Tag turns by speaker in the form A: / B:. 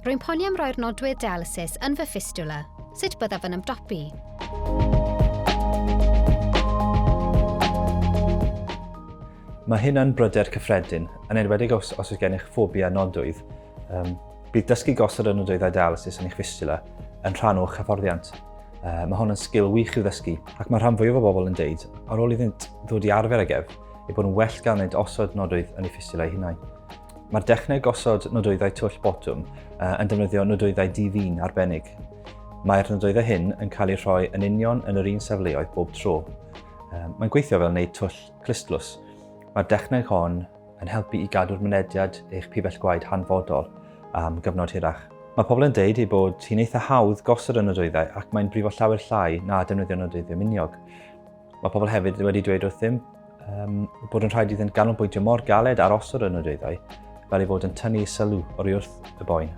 A: Rwy'n poeni am roi'r nodwydd dialysis yn fy ffistwla. Sut byddaf yn ymdopi?
B: Mae hyn yn bryder cyffredin, yn enwedig os oes gennych ffobia nodwydd. Bydd dysgu gosod y nodwyddau dialysis yn eich ffistwla yn rhan o'ch hyfforddiant. Mae hwn yn sgil wych i'w ddysgu, ac mae rhan fwyaf o bobl yn deud, ar ôl iddynt ddod i arfer ag ef, ei bod yn well gael wneud osod nodwydd yn ei ffistwla eu hunain. Mae'r dechneg gosod nodwyddau twll botwm yn defnyddio nodwyddau di-fin arbennig. Mae'r nodwyddau hyn yn cael eu rhoi yn union yn yr un safleoedd bob tro. Mae'n gweithio fel wneud twll clistlws. Mae'r dechneg hon yn helpu i gadw'r mynediad eich pibell gwaed hanfodol am gyfnod hirach. Mae pobl yn deud ei bod hi'n eitha hawdd gosod y nodwyddau ac mae'n brifo llawer llai na defnyddio nodwyddau miniog. Mae pobl hefyd wedi dweud wrthym bod yn rhaid iddynt ganolbwyntio mor galed ar osod y nodwyddau fel ei fod yn tynnu sylw oddi wrth y boen.